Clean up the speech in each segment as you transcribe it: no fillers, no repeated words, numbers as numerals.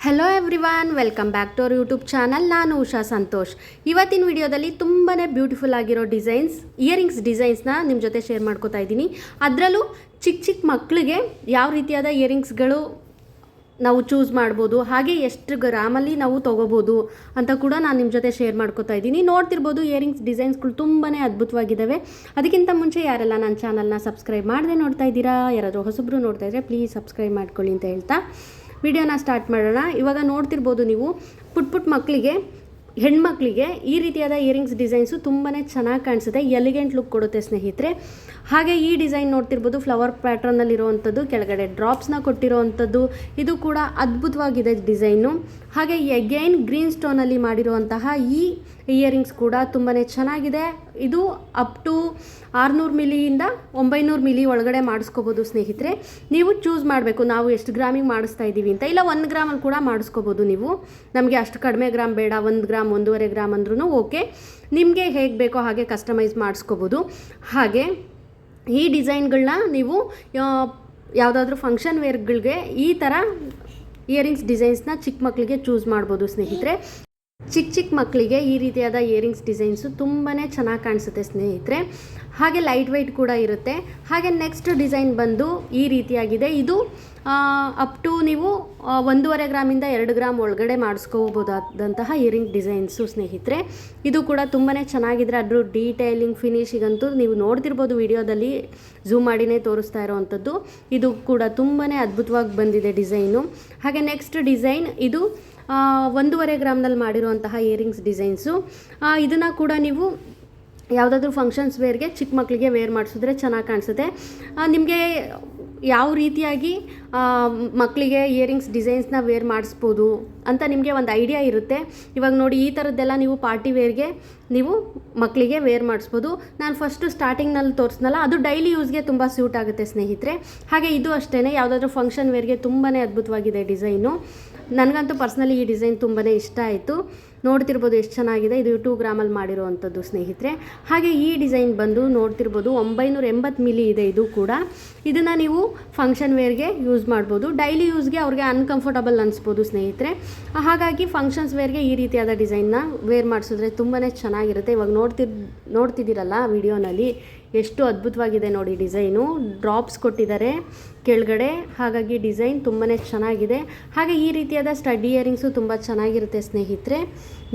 Hello everyone, welcome back to our YouTube channel. ನಾನು ಉಷಾ ಸಂತೋಷ್. ಇವತ್ತಿನ ವಿಡಿಯೋದಲ್ಲಿ ತುಂಬಾ ಬ್ಯೂಟಿಫುಲ್ ಆಗಿರೋ ಇಯರಿಂಗ್ಸ್ ಡಿಸೈನ್ಸ್ನ ನಿಮ್ಮ ಜೊತೆ ಶೇರ್ ಮಾಡ್ಕೋತಾ ಇದ್ದೀನಿ. ಅದರಲ್ಲೂ ಚಿಕ್ಕ ಮಕ್ಕಳಿಗೆ ಯಾವ ರೀತಿಯಾದ ಇಯರಿಂಗ್ಸ್ಗಳು ನಾವು ಚೂಸ್ ಮಾಡ್ಬೋದು, ಹಾಗೆ ಎಷ್ಟು ಗ್ರಾಮಲ್ಲಿ ನಾವು ತೊಗೋಬೋದು ಅಂತ ಕೂಡ ನಾನು ನಿಮ್ಮ ಜೊತೆ ಶೇರ್ ಮಾಡ್ಕೋತಾ ಇದ್ದೀನಿ. ನೋಡ್ತಿರ್ಬೋದು ಇಯರಿಂಗ್ಸ್ ಡಿಸೈನ್ಸ್ಗಳು ತುಂಬಾ ಅದ್ಭುತವಾಗಿದ್ದಾವೆ. ಅದಕ್ಕಿಂತ ಮುಂಚೆ ಯಾರೆಲ್ಲ ನನ್ನ ಚಾನಲ್ನ ಸಬ್ಸ್ಕ್ರೈಬ್ ಮಾಡದೆ ನೋಡ್ತಾ ಇದ್ದೀರಾ, ಯಾರಾದರೂ ಹೊಸಬ್ರು ನೋಡ್ತಾ ಇದ್ದರೆ ಪ್ಲೀಸ್ ಸಬ್ಸ್ಕ್ರೈಬ್ ಮಾಡ್ಕೊಳ್ಳಿ ಅಂತ ಹೇಳ್ತಾ ವಿಡಿಯೋನ ಸ್ಟಾರ್ಟ್ ಮಾಡೋಣ. ಇವಾಗ ನೋಡ್ತಿರ್ಬೋದು ನೀವು ಪುಟ್ಟ ಮಕ್ಕಳಿಗೆ, ಹೆಣ್ಮಕ್ಳಿಗೆ ಈ ರೀತಿಯಾದ ಇಯರಿಂಗ್ಸ್ ಡಿಸೈನ್ಸು ತುಂಬಾ ಚೆನ್ನಾಗಿ ಕಾಣಿಸುತ್ತೆ, ಎಲಿಗೆಂಟ್ ಲುಕ್ ಕೊಡುತ್ತೆ ಸ್ನೇಹಿತರೆ. ಹಾಗೆ ಈ ಡಿಸೈನ್ ನೋಡ್ತಿರ್ಬೋದು ಫ್ಲವರ್ ಪ್ಯಾಟ್ರನ್ನಲ್ಲಿರುವಂಥದ್ದು, ಕೆಳಗಡೆ ಡ್ರಾಪ್ಸ್ನ ಕೊಟ್ಟಿರೋವಂಥದ್ದು, ಇದು ಕೂಡ ಅದ್ಭುತವಾಗಿದೆ ಡಿಸೈನು. ಹಾಗೆ ಎಗೈನ್ ಗ್ರೀನ್ ಸ್ಟೋನಲ್ಲಿ ಮಾಡಿರುವಂತಹ ಈ ಇಯರಿಂಗ್ಸ್ ಕೂಡ ತುಂಬಾ ಚೆನ್ನಾಗಿದೆ. ಇದು ಅಪ್ ಟು 600 ಮಿಲಿಯಿಂದ 900 ಮಿಲಿ ಒಳಗಡೆ ಮಾಡಿಸ್ಕೋಬೋದು ಸ್ನೇಹಿತರೆ. ನೀವು ಚೂಸ್ ಮಾಡಬೇಕು ನಾವು ಎಷ್ಟು ಗ್ರಾಮಿಗೆ ಮಾಡಿಸ್ತಾ ಇದ್ದೀವಿ ಅಂತ. ಇಲ್ಲ 1 ಗ್ರಾಮಲ್ಲಿ ಕೂಡ ಮಾಡಿಸ್ಕೋಬೋದು ನೀವು. ನಮಗೆ ಅಷ್ಟು ಕಡಿಮೆ ಗ್ರಾಮ್ ಬೇಡ, 1 ಗ್ರಾಮ್ 1.5 ಗ್ರಾಮ್ ಅಂದ್ರೂ ಓಕೆ, ನಿಮಗೆ ಹೇಗೆ ಬೇಕೋ ಹಾಗೆ ಕಸ್ಟಮೈಸ್ ಮಾಡಿಸ್ಕೋಬೋದು. ಹಾಗೆ ಈ ಡಿಸೈನ್ಗಳನ್ನ ನೀವು ಯಾವುದಾದ್ರೂ ಫಂಕ್ಷನ್ ವೇರ್ಗಳಿಗೆ ಈ ಥರ ಇಯರಿಂಗ್ಸ್ ಡಿಸೈನ್ಸ್ನ ಚಿಕ್ಕ ಮಕ್ಕಳಿಗೆ ಚೂಸ್ ಮಾಡ್ಬೋದು ಸ್ನೇಹಿತರೆ. ಚಿಕ್ಕ ಮಕ್ಕಳಿಗೆ ಈ ರೀತಿಯಾದ ಇಯರಿಂಗ್ಸ್ ಡಿಸೈನ್ಸು ತುಂಬಾ ಚೆನ್ನಾಗಿ ಕಾಣಿಸುತ್ತೆ ಸ್ನೇಹಿತರೆ. ಹಾಗೆ ಲೈಟ್ ವೆಯ್ಟ್ ಕೂಡ ಇರುತ್ತೆ. ಹಾಗೆ ನೆಕ್ಸ್ಟ್ ಡಿಸೈನ್ ಬಂದು ಈ ರೀತಿಯಾಗಿದೆ. ಇದು ಅಪ್ ಟು ನೀವು 1.5 ಗ್ರಾಮಿಂದ 2 ಗ್ರಾಮ್ ಒಳಗಡೆ ಮಾಡಿಸ್ಕೋಬೋದಾದಂತಹ ಇಯರಿಂಗ್ ಡಿಸೈನ್ಸು ಸ್ನೇಹಿತರೆ. ಇದು ಕೂಡ ತುಂಬಾ ಚೆನ್ನಾಗಿದ್ರೆ ಅದ್ರ ಡೀಟೇಲಿಂಗ್ ಫಿನಿಶಿಗಂತೂ ನೀವು ನೋಡ್ತಿರ್ಬೋದು, ವಿಡಿಯೋದಲ್ಲಿ ಝೂಮ್ ಮಾಡಿನೇ ತೋರಿಸ್ತಾ ಇರೋವಂಥದ್ದು. ಇದು ಕೂಡ ತುಂಬಾ ಅದ್ಭುತವಾಗಿ ಬಂದಿದೆ ಡಿಸೈನು. ಹಾಗೆ ನೆಕ್ಸ್ಟ್ ಡಿಸೈನ್ ಇದು 1.5 ಗ್ರಾಮ್ನಲ್ಲಿ ಮಾಡಿರುವಂತಹ ಇಯರಿಂಗ್ಸ್ ಡಿಸೈನ್ಸು. ಇದನ್ನು ಕೂಡ ನೀವು ಯಾವುದಾದ್ರೂ ಫಂಕ್ಷನ್ಸ್ ವೇರ್ಗೆ ಚಿಕ್ಕ ಮಕ್ಕಳಿಗೆ ವೇರ್ ಮಾಡಿಸಿದ್ರೆ ಚೆನ್ನಾಗಿ ಕಾಣಿಸುತ್ತೆ. ನಿಮಗೆ ಯಾವ ರೀತಿಯಾಗಿ ಮಕ್ಕಳಿಗೆ ಇಯರಿಂಗ್ಸ್ ಡಿಸೈನ್ಸ್ನ ವೇರ್ ಮಾಡಿಸ್ಬೋದು ಅಂತ ನಿಮಗೆ ಒಂದು ಐಡಿಯಾ ಇರುತ್ತೆ. ಇವಾಗ ನೋಡಿ, ಈ ಥರದ್ದೆಲ್ಲ ನೀವು ಪಾರ್ಟಿ ವೇರ್ಗೆ ನೀವು ಮಕ್ಕಳಿಗೆ ವೇರ್ ಮಾಡಿಸ್ಬೋದು. ನಾನು ಫಸ್ಟು ಸ್ಟಾರ್ಟಿಂಗ್ನಲ್ಲಿ ತೋರಿಸ್ನಲ್ಲ, ಅದು ಡೈಲಿ ಯೂಸ್ಗೆ ತುಂಬ ಸ್ಯೂಟ್ ಆಗುತ್ತೆ ಸ್ನೇಹಿತರೆ. ಹಾಗೆ ಇದು ಅಷ್ಟೇ, ಯಾವುದಾದ್ರೂ ಫಂಕ್ಷನ್ ವೇರ್ಗೆ ತುಂಬಾ ಅದ್ಭುತವಾಗಿದೆ ಡಿಸೈನು. ನನಗಂತೂ ಪರ್ಸ್ನಲಿ ಈ ಡಿಸೈನ್ ತುಂಬಾ ಇಷ್ಟ ಆಯಿತು. ನೋಡ್ತಿರ್ಬೋದು ಎಷ್ಟು ಚೆನ್ನಾಗಿದೆ. ಇದು 2 ಗ್ರಾಮಲ್ಲಿ ಮಾಡಿರೋವಂಥದ್ದು ಸ್ನೇಹಿತರೆ. ಹಾಗೆ ಈ ಡಿಸೈನ್ ಬಂದು ನೋಡ್ತಿರ್ಬೋದು 980 ಮಿಲಿ ಇದೆ. ಇದು ಕೂಡ ಇದನ್ನು ನೀವು ಫಂಕ್ಷನ್ ವೇರ್ಗೆ ಯೂಸ್ ಮಾಡ್ಬೋದು. ಡೈಲಿ ಯೂಸ್ಗೆ ಅವ್ರಿಗೆ ಅನ್ಕಂಫರ್ಟಬಲ್ ಅನಿಸ್ಬೋದು ಸ್ನೇಹಿತರೆ. ಹಾಗಾಗಿ ಫಂಕ್ಷನ್ಸ್ ವೇರ್ಗೆ ಈ ರೀತಿಯಾದ ಡಿಸೈನ್ನ ವೇರ್ ಮಾಡಿಸಿದ್ರೆ ತುಂಬಾ ಚೆನ್ನಾಗಿರುತ್ತೆ. ಇವಾಗ ನೋಡ್ತಿದ್ದೀರಲ್ಲ ವಿಡಿಯೋನಲ್ಲಿ ಎಷ್ಟು ಅದ್ಭುತವಾಗಿದೆ ನೋಡಿ ಡಿಸೈನು. ಡ್ರಾಪ್ಸ್ ಕೊಟ್ಟಿದ್ದಾರೆ ಕೆಳಗಡೆ, ಹಾಗಾಗಿ ಡಿಸೈನ್ ತುಂಬಾ ಚೆನ್ನಾಗಿದೆ. ಹಾಗೆ ಈ ರೀತಿಯಾದ ಸ್ಟಡ್ ಇಯರಿಂಗ್ಸು ತುಂಬ ಚೆನ್ನಾಗಿರುತ್ತೆ ಸ್ನೇಹಿತರೆ.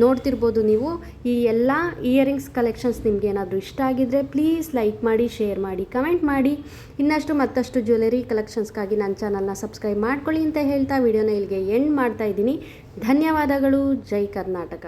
ನೋಡ್ತಿರ್ಬೋದು ನೀವು. ಈ ಎಲ್ಲ ಇಯರಿಂಗ್ಸ್ ಕಲೆಕ್ಷನ್ಸ್ ನಿಮ್ಗೆ ಏನಾದರೂ ಇಷ್ಟ ಆಗಿದ್ದರೆ ಪ್ಲೀಸ್ ಲೈಕ್ ಮಾಡಿ, ಶೇರ್ ಮಾಡಿ, ಕಮೆಂಟ್ ಮಾಡಿ. ಇನ್ನಷ್ಟು ಮತ್ತಷ್ಟು ಜ್ಯುವೆಲರಿ ಕಲೆಕ್ಷನ್ಸ್ಗಾಗಿ ನನ್ನ ಚಾನಲ್ನ ಸಬ್ಸ್ಕ್ರೈಬ್ ಮಾಡ್ಕೊಳ್ಳಿ ಅಂತ ಹೇಳ್ತಾ ವಿಡಿಯೋನ ಇಲ್ಲಿಗೆ ಎಂಡ್ ಮಾಡ್ತಾ ಇದ್ದೀನಿ. ಧನ್ಯವಾದಗಳು. ಜೈ ಕರ್ನಾಟಕ.